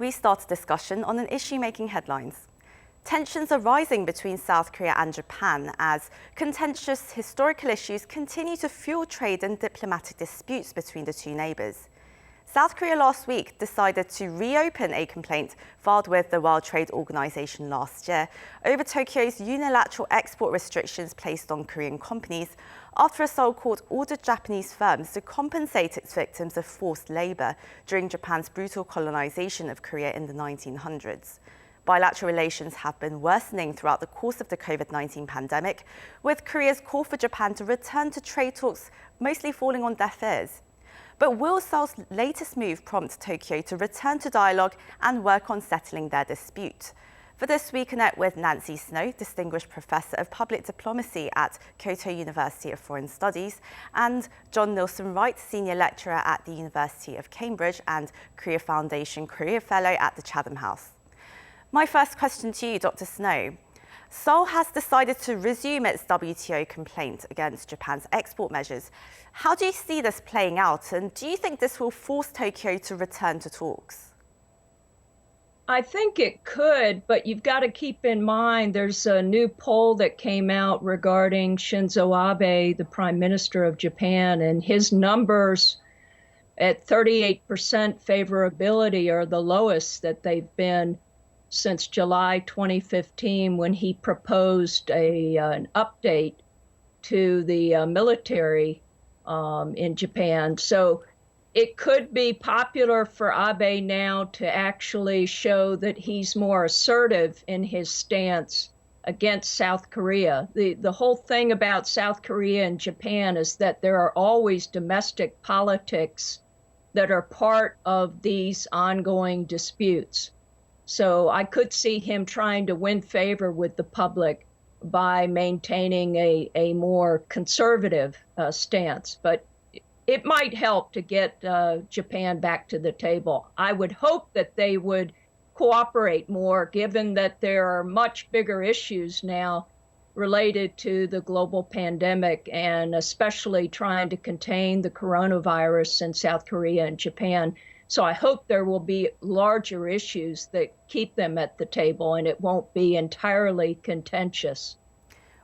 we start a discussion on an issue making headlines. Tensions are rising between South Korea and Japan as contentious historical issues continue to fuel trade and diplomatic disputes between the two neighbours. South Korea last week decided to reopen a complaint filed with the World Trade Organization last year over Tokyo's unilateral export restrictions placed on Korean companies after a Seoul court ordered Japanese firms to compensate its victims of forced labour during Japan's brutal colonization of Korea in the 1900s. Bilateral relations have been worsening throughout the course of the COVID-19 pandemic, with Korea's call for Japan to return to trade talks mostly falling on deaf ears. But will Seoul's latest move prompt Tokyo to return to dialogue and work on settling their dispute? For this, we connect with Nancy Snow, Distinguished Professor of Public Diplomacy at Kyoto University of Foreign Studies, and John Nielsen-Wright, Senior Lecturer at the University of Cambridge and Korea Foundation Career Fellow at the Chatham House. My first question to you, Dr. Snow. Seoul has decided to resume its WTO complaint against Japan's export measures. How do you see this playing out, and do you think this will force Tokyo to return to talks? I think it could, but you've got to keep in mind there's a new poll that came out regarding Shinzo Abe, the Prime Minister of Japan, and his numbers at 38% favorability are the lowest that they've been since July 2015, when he proposed an update to the military in Japan. So it could be popular for Abe now to actually show that he's more assertive in his stance against South Korea. The whole thing about South Korea and Japan is that there are always domestic politics that are part of these ongoing disputes. So I could see him trying to win favor with the public by maintaining a more conservative stance. But it might help to get Japan back to the table. I would hope that they would cooperate more, given that there are much bigger issues now related to the global pandemic, and especially trying to contain the coronavirus in South Korea and Japan. So I hope there will be larger issues that keep them at the table and it won't be entirely contentious.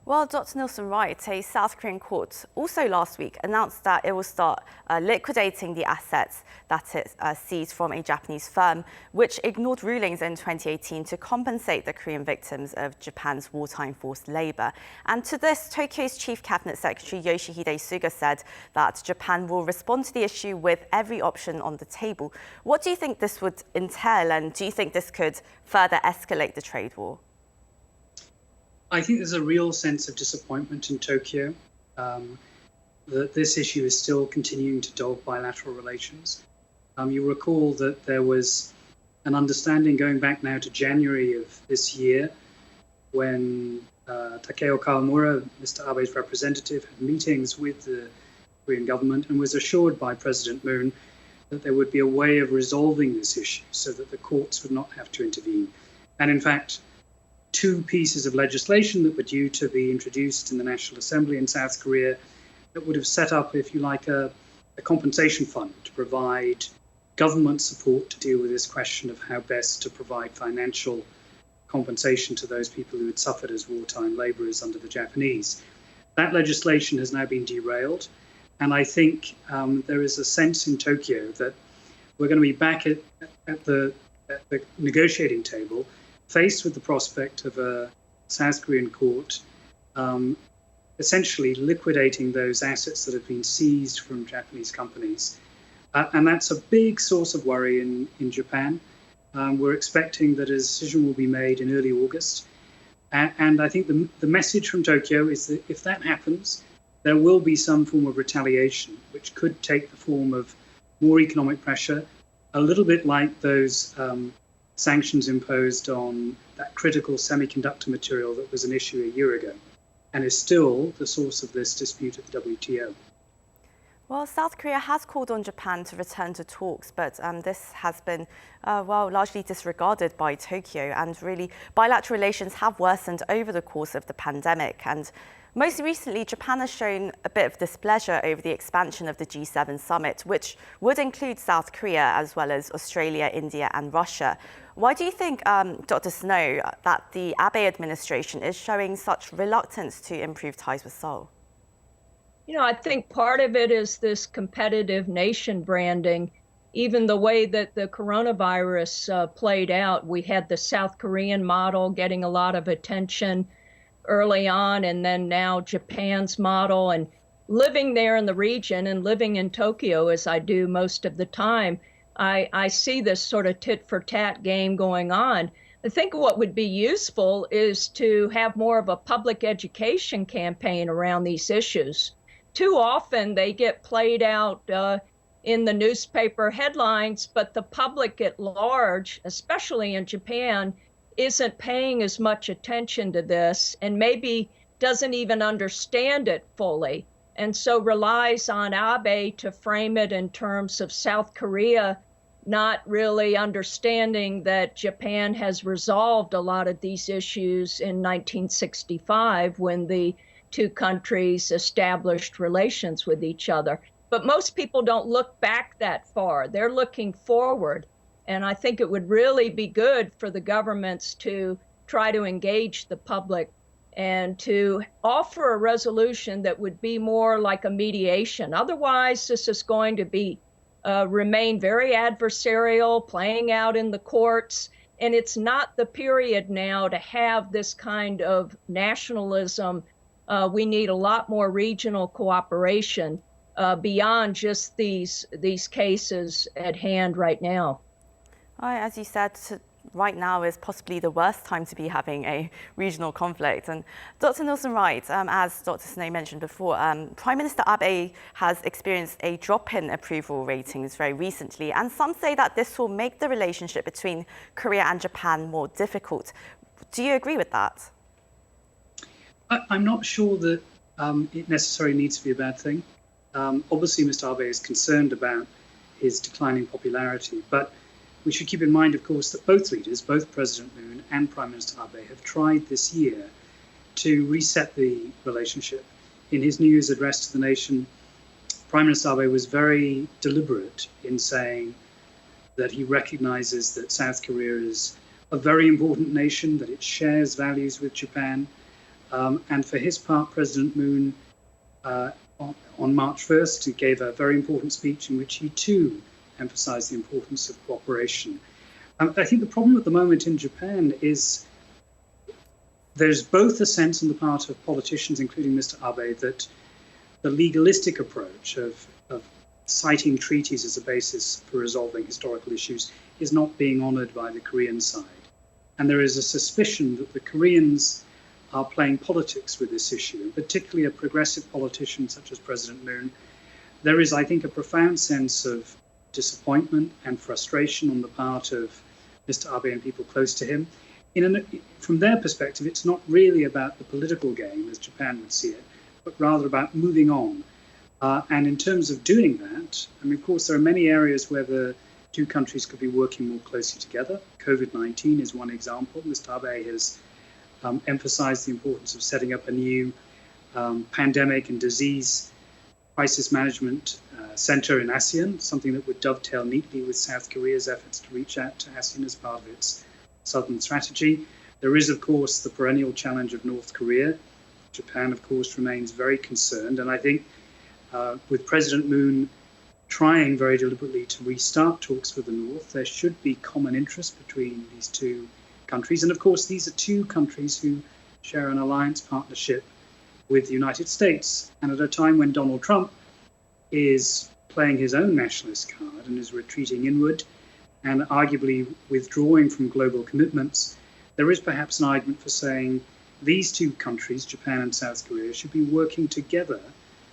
Well, Dr. Nielsen-Wright, a South Korean court also last week announced that it will start liquidating the assets that it seized from a Japanese firm, which ignored rulings in 2018 to compensate the Korean victims of Japan's wartime forced labour. And to this, Tokyo's Chief Cabinet Secretary Yoshihide Suga said that Japan will respond to the issue with every option on the table. What do you think this would entail, and do you think this could further escalate the trade war? I think there's a real sense of disappointment in Tokyo that this issue is still continuing to dog bilateral relations. You recall that there was an understanding going back now to January of this year when Takeo Kawamura, Mr. Abe's representative, had meetings with the Korean government and was assured by President Moon that there would be a way of resolving this issue so that the courts would not have to intervene. And in fact, two pieces of legislation that were due to be introduced in the National Assembly in South Korea that would have set up, if you like, a compensation fund to provide government support to deal with this question of how best to provide financial compensation to those people who had suffered as wartime labourers under the Japanese. That legislation has now been derailed, and I think there is a sense in Tokyo that we're going to be back at the negotiating table, faced with the prospect of a South Korean court essentially liquidating those assets that have been seized from Japanese companies. And that's a big source of worry in Japan. We're expecting that a decision will be made in early August. And I think the message from Tokyo is that if that happens, there will be some form of retaliation, which could take the form of more economic pressure, a little bit like those sanctions imposed on that critical semiconductor material that was an issue a year ago and is still the source of this dispute at the WTO. Well, South Korea has called on Japan to return to talks, but this has been, largely disregarded by Tokyo, and really bilateral relations have worsened over the course of the pandemic. And Most recently, Japan has shown a bit of displeasure over the expansion of the G7 summit, which would include South Korea as well as Australia, India and Russia. Why do you think, Dr. Snow, that the Abe administration is showing such reluctance to improve ties with Seoul? I think part of it is this competitive nation branding. Even the way that the coronavirus played out, we had the South Korean model getting a lot of attention early on, and then now Japan's model. And living there in the region and living in Tokyo, as I do most of the time, I see this sort of tit for tat game going on. I think what would be useful is to have more of a public education campaign around these issues. Too often they get played out in the newspaper headlines, but the public at large, especially in Japan, isn't paying as much attention to this and maybe doesn't even understand it fully, and so relies on Abe to frame it in terms of South Korea not really understanding that Japan has resolved a lot of these issues in 1965 when the two countries established relations with each other. But most people don't look back that far. They're looking forward. And I think it would really be good for the governments to try to engage the public and to offer a resolution that would be more like a mediation. Otherwise, this is going to be remain very adversarial, playing out in the courts. And it's not the period now to have this kind of nationalism. We need a lot more regional cooperation beyond just these cases at hand right now. As you said, right now is possibly the worst time to be having a regional conflict. And Dr. Nielsen-Wright, as Dr. Snow mentioned before, Prime Minister Abe has experienced a drop in approval ratings very recently, and some say that this will make the relationship between Korea and Japan more difficult. Do you agree with that? I'm not sure that it necessarily needs to be a bad thing. Obviously, Mr. Abe is concerned about his declining popularity, but we should keep in mind, of course, that both leaders, both President Moon and Prime Minister Abe, have tried this year to reset the relationship. In his New Year's address to the nation, Prime Minister Abe was very deliberate in saying that he recognizes that South Korea is a very important nation, that it shares values with Japan. And for his part, President Moon, on March 1st, he gave a very important speech in which he too emphasized the importance of cooperation. I think the problem at the moment in Japan is there's both a sense on the part of politicians, including Mr. Abe, that the legalistic approach of citing treaties as a basis for resolving historical issues is not being honored by the Korean side. And there is a suspicion that the Koreans are playing politics with this issue, and particularly a progressive politician such as President Moon. There is, I think, a profound sense of disappointment and frustration on the part of Mr. Abe and people close to him. From their perspective, it's not really about the political game, as Japan would see it, but rather about moving on. And in terms of doing that, of course, there are many areas where the two countries could be working more closely together. COVID-19 is one example. Mr. Abe has emphasized the importance of setting up a new pandemic and disease crisis management center in ASEAN, something that would dovetail neatly with South Korea's efforts to reach out to ASEAN as part of its Southern strategy. There is, of course, the perennial challenge of North Korea. Japan, of course, remains very concerned. And I think with President Moon trying very deliberately to restart talks with the North, there should be common interest between these two countries. And of course, these are two countries who share an alliance partnership with the United States. And at a time when Donald Trump is playing his own nationalist card and is retreating inward and arguably withdrawing from global commitments, there is perhaps an argument for saying these two countries, Japan and South Korea, should be working together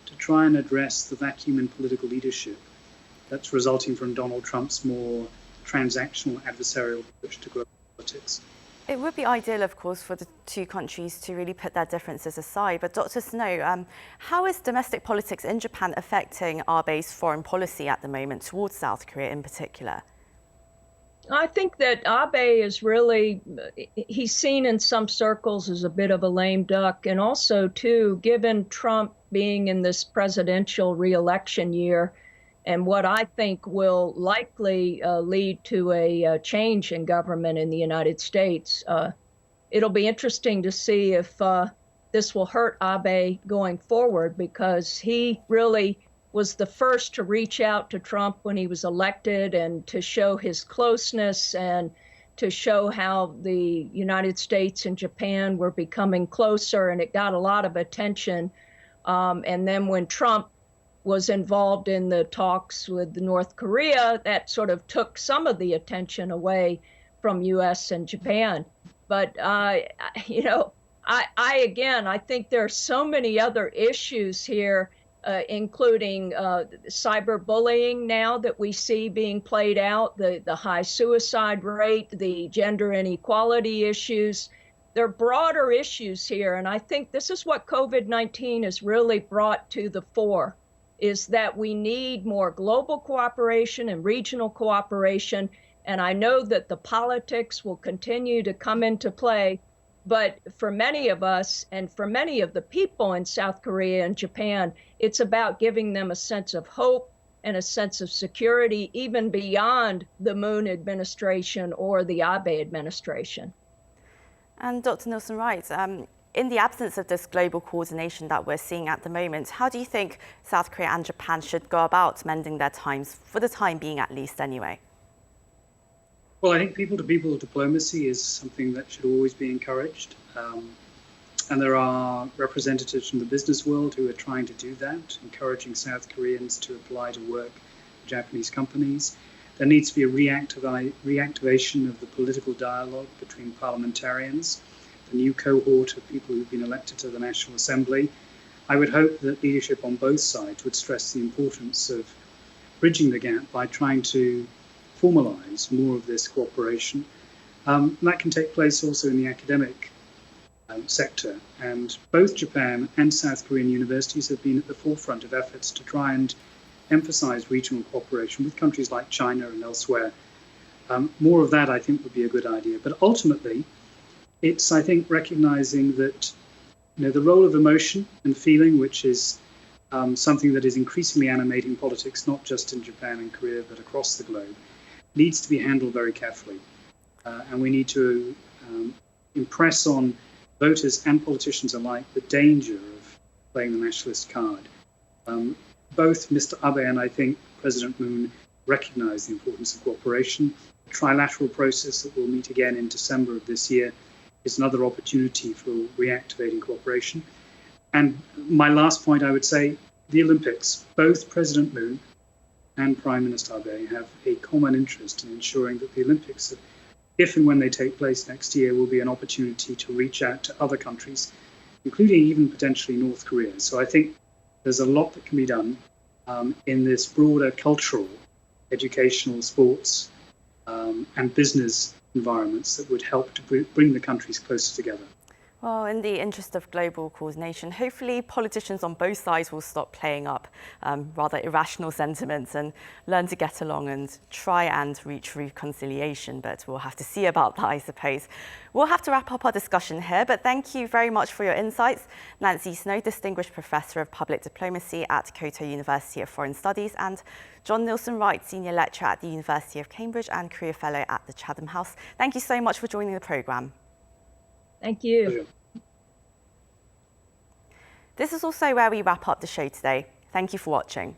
to try and address the vacuum in political leadership that's resulting from Donald Trump's more transactional adversarial approach to global politics. It would be ideal, of course, for the two countries to really put their differences aside. But Dr. Snow, how is domestic politics in Japan affecting Abe's foreign policy at the moment towards South Korea in particular? I think that Abe is really, he's seen in some circles as a bit of a lame duck. And also, too, given Trump being in this presidential reelection year, and what I think will likely lead to a change in government in the United States, it'll be interesting to see if this will hurt Abe going forward, because he really was the first to reach out to Trump when he was elected and to show his closeness and to show how the United States and Japan were becoming closer, and it got a lot of attention. And then when Trump was involved in the talks with North Korea, that sort of took some of the attention away from US and Japan. But, you know, I think there are so many other issues here, including cyberbullying now that we see being played out, the high suicide rate, the gender inequality issues. There are broader issues here, and I think this is what COVID-19 has really brought to the fore, is that we need more global cooperation and regional cooperation. And I know that the politics will continue to come into play, but for many of us and for many of the people in South Korea and Japan, it's about giving them a sense of hope and a sense of security, even beyond the Moon administration or the Abe administration. And Dr. Nielsen-Wright, in the absence of this global coordination that we're seeing at the moment, how do you think South Korea and Japan should go about mending their times, for the time being at least anyway? Well, I think people-to-people diplomacy is something that should always be encouraged. And there are representatives from the business world who are trying to do that, encouraging South Koreans to apply to work for Japanese companies. There needs to be a reactivation of the political dialogue between parliamentarians, the new cohort of people who've been elected to the National Assembly. I would hope that leadership on both sides would stress the importance of bridging the gap by trying to formalize more of this cooperation. That can take place also in the academic sector. And both Japan and South Korean universities have been at the forefront of efforts to try and emphasize regional cooperation with countries like China and elsewhere. More of that, I think, would be a good idea. But ultimately, it's, I think, recognizing that the role of emotion and feeling, which is something that is increasingly animating politics, not just in Japan and Korea, but across the globe, needs to be handled very carefully. And we need to impress on voters and politicians alike the danger of playing the nationalist card. Both Mr. Abe and I think President Moon recognize the importance of cooperation. The trilateral process that will meet again in December of this year is another opportunity for reactivating cooperation. And my last point, I would say, the Olympics. Both President Moon and Prime Minister Abe have a common interest in ensuring that the Olympics, if and when they take place next year, will be an opportunity to reach out to other countries, including even potentially North Korea. So I think there's a lot that can be done in this broader cultural, educational, sports, and business environments that would help to bring the countries closer together. Well, in the interest of global coordination, hopefully politicians on both sides will stop playing up rather irrational sentiments and learn to get along and try and reach reconciliation. But we'll have to see about that, I suppose. We'll have to wrap up our discussion here, but thank you very much for your insights. Nancy Snow, Distinguished Professor of Public Diplomacy at Kyoto University of Foreign Studies, and John Nielsen-Wright, Senior Lecturer at the University of Cambridge and Career Fellow at the Chatham House. Thank you so much for joining the programme. Thank you. This is also where we wrap up the show today. Thank you for watching.